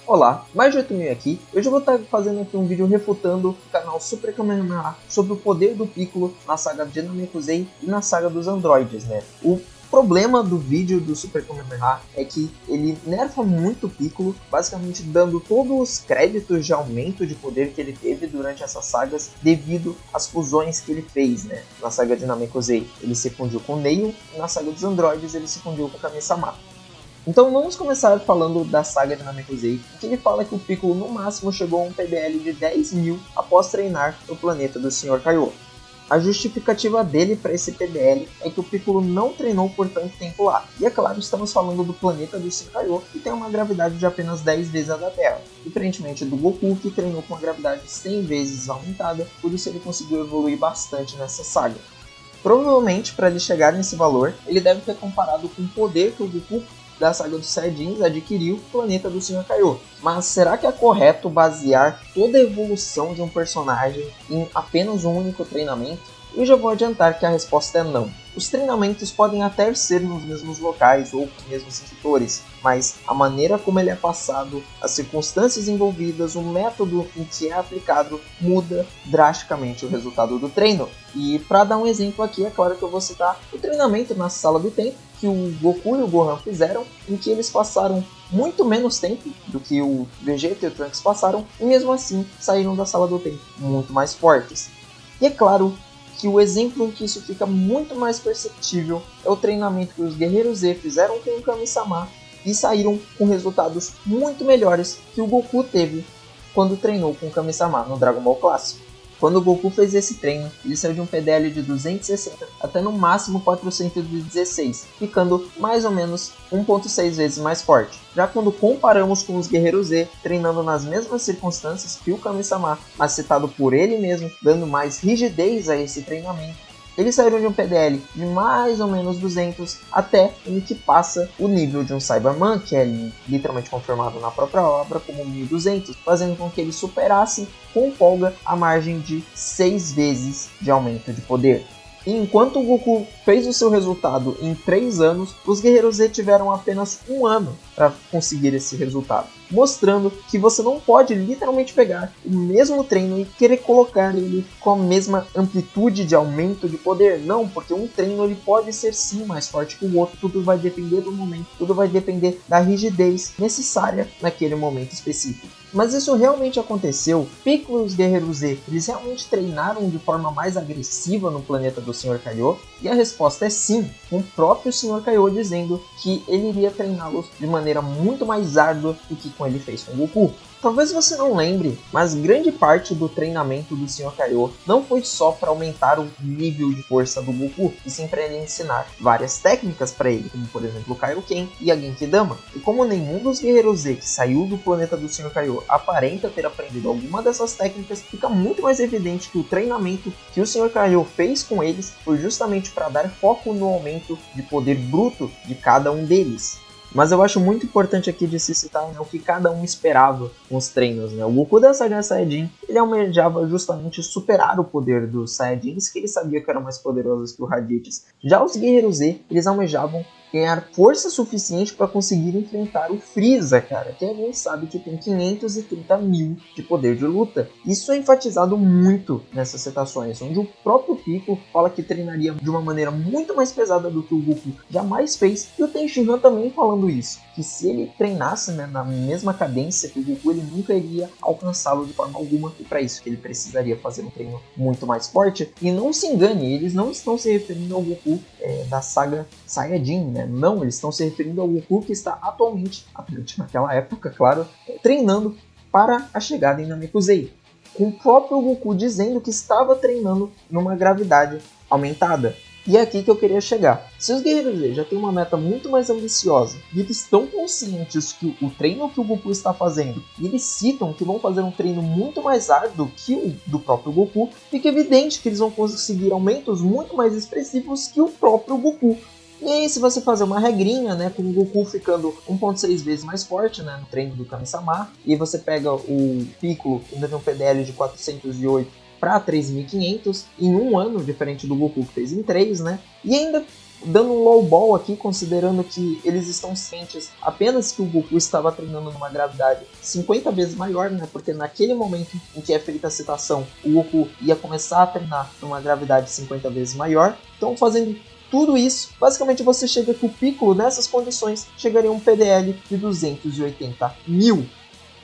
Olá, mais de 8.000 aqui. Hoje eu vou estar fazendo aqui um vídeo refutando o canal Super Kamehameha sobre o poder do Piccolo na saga de Namekusei e na saga dos androides, né? O problema do vídeo do Super Kamehameha é que ele nerfa muito o Piccolo, basicamente dando todos os créditos de aumento de poder que ele teve durante essas sagas devido às fusões que ele fez, né? Na saga de Namekusei ele se fundiu com o Neil e na saga dos androides ele se fundiu com o Kami-sama. Então vamos começar falando da saga de Namekusei, em que ele fala que o Piccolo no máximo chegou a um PBL de 10.000 após treinar no planeta do Sr. Kaiô. A justificativa dele para esse PBL é que o Piccolo não treinou por tanto tempo lá. E é claro, estamos falando do planeta do Sr. Kaiô, que tem uma gravidade de apenas 10 vezes a da Terra, diferentemente do Goku, que treinou com uma gravidade 100 vezes aumentada, por isso ele conseguiu evoluir bastante nessa saga. Provavelmente, para ele chegar nesse valor, ele deve ter comparado com o poder que o Goku da saga dos Saiyajins adquiriu o planeta do Sr. Kaiô. Mas será que é correto basear toda a evolução de um personagem em apenas um único treinamento? Eu já vou adiantar que a resposta é não. Os treinamentos podem até ser nos mesmos locais ou nos mesmos instrutores, mas a maneira como ele é passado, as circunstâncias envolvidas, o método em que é aplicado muda drasticamente o resultado do treino. E para dar um exemplo aqui, é claro que eu vou citar o treinamento na Sala do Tempo, que o Goku e o Gohan fizeram, em que eles passaram muito menos tempo do que o Vegeta e o Trunks passaram, e mesmo assim saíram da Sala do Tempo muito mais fortes. E é claro que o exemplo em que isso fica muito mais perceptível é o treinamento que os Guerreiros Z fizeram com o Kami-sama e saíram com resultados muito melhores que o Goku teve quando treinou com o Kami-sama no Dragon Ball Clássico. Quando o Goku fez esse treino, ele saiu de um PDL de 260 até no máximo 416, ficando mais ou menos 1.6 vezes mais forte. Já quando comparamos com os Guerreiros Z, treinando nas mesmas circunstâncias que o Kami-sama, mas citado por ele mesmo, dando mais rigidez a esse treinamento, eles saíram de um PDL de mais ou menos 200 até em que passa o nível de um Cyberman, que é literalmente confirmado na própria obra como 1200, fazendo com que ele superasse com folga a margem de 6 vezes de aumento de poder. E enquanto o Goku fez o seu resultado em 3 anos, os Guerreiros Z tiveram apenas 1 ano para conseguir esse resultado, mostrando que você não pode literalmente pegar o mesmo treino e querer colocar ele com a mesma amplitude de aumento de poder. Não, porque um treino ele pode ser sim mais forte que o outro, tudo vai depender do momento, tudo vai depender da rigidez necessária naquele momento específico. Mas isso realmente aconteceu? Piccolo e os Guerreiros Z, eles realmente treinaram de forma mais agressiva no planeta do Sr. Kaiô? E a resposta é sim, com o próprio Sr. Kaiô dizendo que ele iria treiná-los de maneira muito mais árdua do que ele fez com o Goku. Talvez você não lembre, mas grande parte do treinamento do Sr. Kaiô não foi só para aumentar o nível de força do Goku, e sim para ele ensinar várias técnicas para ele, como por exemplo o Kaioken e a Genkidama. E como nenhum dos Guerreiros Z que saiu do planeta do Sr. Kaiô aparenta ter aprendido alguma dessas técnicas, fica muito mais evidente que o treinamento que o Sr. Kaiô fez com eles foi justamente para dar foco no aumento de poder bruto de cada um deles. Mas eu acho muito importante aqui de se citar, né, o que cada um esperava com os treinos, né? O Goku da saga Saiyajin, ele almejava justamente superar o poder dos Saiyajins, que ele sabia que eram mais poderosos que o Raditz. Já os Guerreiros Z, eles almejavam ganhar força suficiente para conseguir enfrentar o Freeza, cara, que a gente sabe que tem 530 mil de poder de luta. Isso é enfatizado muito nessas citações, onde o próprio Piccolo fala que treinaria de uma maneira muito mais pesada do que o Goku jamais fez, e o Tenshinhan também falando isso, que se ele treinasse, né, na mesma cadência que o Goku, ele nunca iria alcançá-lo de forma alguma, e para isso ele precisaria fazer um treino muito mais forte. E não se engane, eles não estão se referindo ao Goku da saga Saiyajin, né? Não, eles estão se referindo ao Goku que está atualmente naquela época, claro, treinando para a chegada em Namekusei, com o próprio Goku dizendo que estava treinando numa gravidade aumentada. E é aqui que eu queria chegar. Se os Guerreiros Z já têm uma meta muito mais ambiciosa e eles estão conscientes que o treino que o Goku está fazendo, e eles citam que vão fazer um treino muito mais árduo que o do próprio Goku, fica evidente que eles vão conseguir aumentos muito mais expressivos que o próprio Goku. E aí, se você fazer uma regrinha, né, com o Goku ficando 1.6 vezes mais forte, né, no treino do Kami-sama, e você pega o Piccolo, ainda tem um PDL de 408 para 3.500 em 1 ano, diferente do Goku que fez em 3, né, e ainda dando um lowball aqui, considerando que eles estão cientes apenas que o Goku estava treinando numa gravidade 50 vezes maior, né? Porque naquele momento em que é feita a citação, o Goku ia começar a treinar numa gravidade 50 vezes maior. Então, fazendo tudo isso, basicamente você chega que o Piccolo, nessas condições, chegaria a um PDL de 280 mil.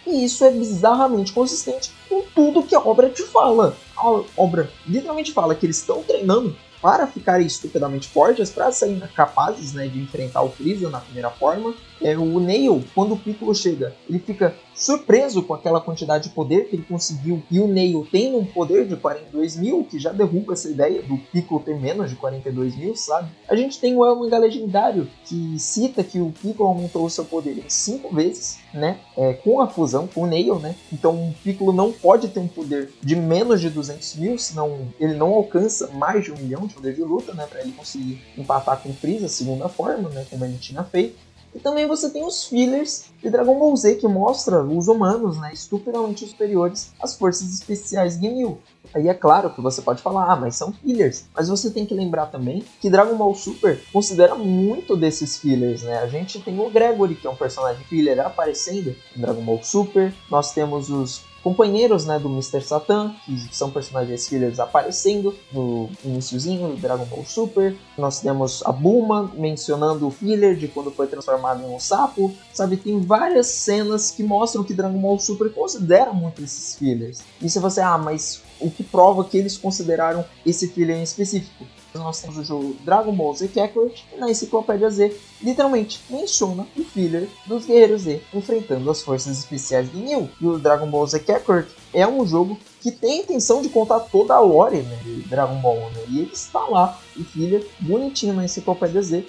E isso é bizarramente consistente com tudo que a obra te fala. A obra literalmente fala que eles estão treinando para ficarem estupidamente fortes, para serem capazes, né, de enfrentar o Freeza na primeira forma. O Nail, quando o Piccolo chega, ele fica surpreso com aquela quantidade de poder que ele conseguiu. E o Nail tem um poder de 42 mil, que já derruba essa ideia do Piccolo ter menos de 42 mil, sabe? A gente tem o El Manga Legendário, que cita que o Piccolo aumentou o seu poder em 5 vezes, né? Com a fusão, com o Nail, né? Então o Piccolo não pode ter um poder de menos de 200 mil, senão ele não alcança mais de 1 milhão de poder de luta, né? Para ele conseguir empatar com o Freeza, segunda forma, né? Como ele tinha feito. E também você tem os fillers de Dragon Ball Z, que mostra os humanos, né, estupidamente superiores às forças especiais Ginyu. Aí é claro que você pode falar, mas são fillers. Mas você tem que lembrar também que Dragon Ball Super considera muito desses fillers, né? A gente tem o Gregory, que é um personagem filler aparecendo em Dragon Ball Super. Nós temos os companheiros, né, do Mr. Satan, que são personagens fillers aparecendo no iniciozinho do Dragon Ball Super. Nós temos a Bulma mencionando o filler de quando foi transformado em um sapo, sabe? Tem várias cenas que mostram que Dragon Ball Super considera muito esses fillers. E se você, mas o que prova que eles consideraram esse filler em específico? Nós temos o jogo Dragon Ball Z Kakarot, e na Enciclopédia Z literalmente menciona o filler dos Guerreiros Z enfrentando as forças especiais de Ginyu. E o Dragon Ball Z Kakarot é um jogo que tem a intenção de contar toda a lore, né, de Dragon Ball, né? E ele está lá, o filler bonitinho na Enciclopédia Z,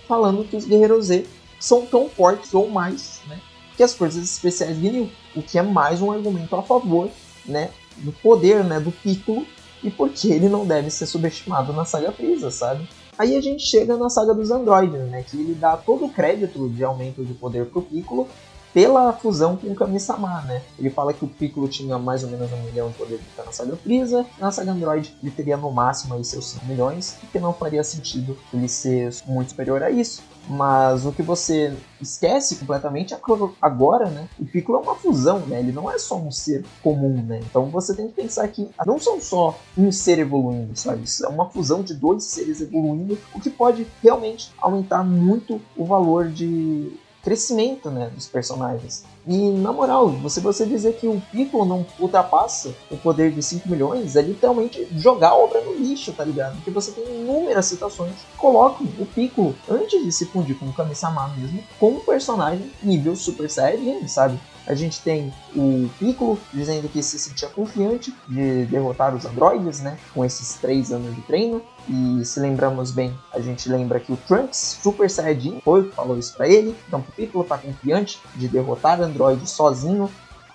falando que os Guerreiros Z são tão fortes ou mais, né, que as forças especiais de Ginyu, o que é mais um argumento a favor, né, do poder, né, do Piccolo, e porque ele não deve ser subestimado na saga Freeza, sabe? Aí a gente chega na saga dos androides, né, que ele dá todo o crédito de aumento de poder pro Piccolo pela fusão com o Kami-sama, né? Ele fala que o Piccolo tinha mais ou menos 1 milhão de poder de luta na saga Freeza, na saga Android ele teria no máximo aí seus 5 milhões, e que não faria sentido ele ser muito superior a isso. Mas o que você esquece completamente é que agora, né, o Piccolo é uma fusão, né? Ele não é só um ser comum, né? Então você tem que pensar que não são só um ser evoluindo, sabe? Isso é uma fusão de 2 seres evoluindo, o que pode realmente aumentar muito o valor de crescimento, né, dos personagens. E na moral, você dizer que o Piccolo não ultrapassa o poder de 5 milhões é literalmente jogar a obra no lixo, tá ligado? Porque você tem inúmeras citações que colocam o Piccolo, antes de se fundir com o Kami-sama mesmo, como um personagem nível Super Saiyajin, sabe? A gente tem o Piccolo dizendo que se sentia confiante de derrotar os androides, né, com esses 3 anos de treino. E se lembramos bem, a gente lembra que o Trunks Super Saiyajin falou isso pra ele. Então o Piccolo tá confiante de derrotar androides sozinho,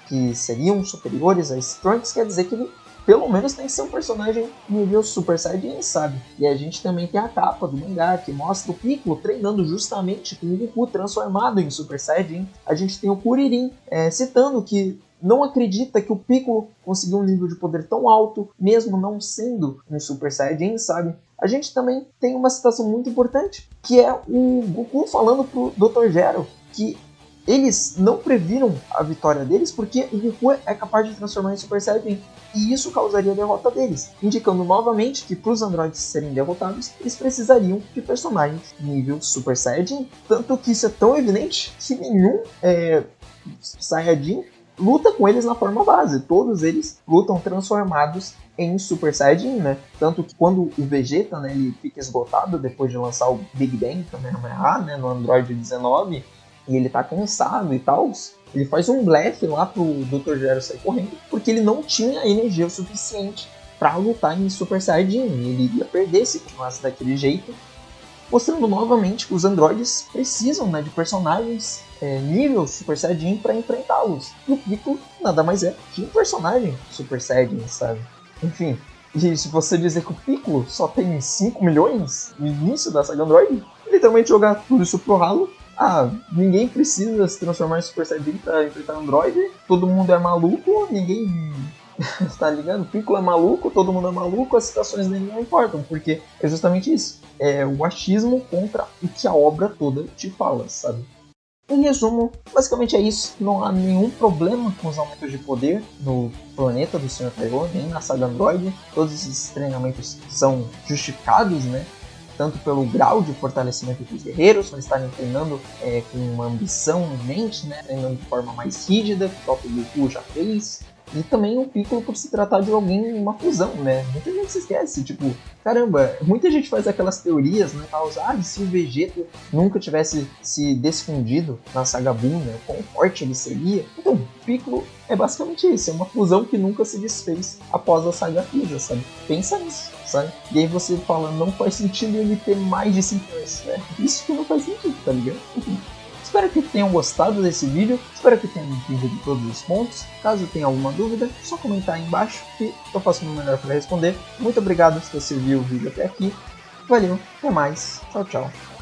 que seriam superiores a esse Trunks, quer dizer que ele pelo menos tem que ser um personagem nível Super Saiyajin, sabe? E a gente também tem a capa do mangá, que mostra o Piccolo treinando justamente com o Goku transformado em Super Saiyajin. A gente tem o Kuririn citando que não acredita que o Piccolo conseguiu um nível de poder tão alto, mesmo não sendo um Super Saiyajin, sabe? A gente também tem uma citação muito importante, que é o Goku falando pro Dr. Gero que eles não previram a vitória deles porque o Goku é capaz de transformar em Super Saiyajin. E isso causaria a derrota deles, indicando novamente que para os androides serem derrotados, eles precisariam de personagens nível Super Saiyajin. Tanto que isso é tão evidente que nenhum Saiyajin luta com eles na forma base. Todos eles lutam transformados em Super Saiyajin, né? Tanto que quando o Vegeta, né, ele fica esgotado depois de lançar o Big Bang Kamehameha, né, no Android 19, e ele tá cansado e tal, ele faz um blefe lá pro Dr. Gero sair correndo, porque ele não tinha energia o suficiente para lutar em Super Saiyajin. Ele iria perder se continuasse daquele jeito, mostrando novamente que os androides precisam, né, de personagens nível Super Saiyajin para enfrentá-los. E o Piccolo nada mais é que um personagem Super Saiyajin, sabe? Enfim, e se você dizer que o Piccolo só tem 5 milhões no início da saga Android, literalmente jogar tudo isso pro ralo. Ninguém precisa se transformar em Super Saiyajin pra enfrentar Android, todo mundo é maluco, ninguém Tá ligado? Piccolo é maluco, todo mundo é maluco, as citações dele não importam, porque é justamente isso. É o achismo contra o que a obra toda te fala, sabe? Em resumo, basicamente é isso. Não há nenhum problema com os aumentos de poder no planeta do Sr. Kaiô, nem na saga Android. Todos esses treinamentos são justificados, né? Tanto pelo grau de fortalecimento dos guerreiros, por estarem treinando com uma ambição em mente, né? Treinando de forma mais rígida, que o próprio Goku já fez. E também o Piccolo por se tratar de alguém, uma fusão, né? Muita gente se esquece, tipo, caramba, muita gente faz aquelas teorias, né? E se o Vegeta nunca tivesse se desfundido na saga Buu, né? Quão forte ele seria? Então, Piccolo é basicamente isso, é uma fusão que nunca se desfez após a saga Frieza, sabe? Pensa nisso, sabe? E aí você fala, não faz sentido ele ter mais de 5 anos, né? Isso que não faz sentido, tá ligado? Espero que tenham gostado desse vídeo, espero que tenham entendido todos os pontos. Caso tenha alguma dúvida, é só comentar aí embaixo que eu faço o meu melhor para responder. Muito obrigado se você viu o vídeo até aqui. Valeu, até mais, tchau, tchau.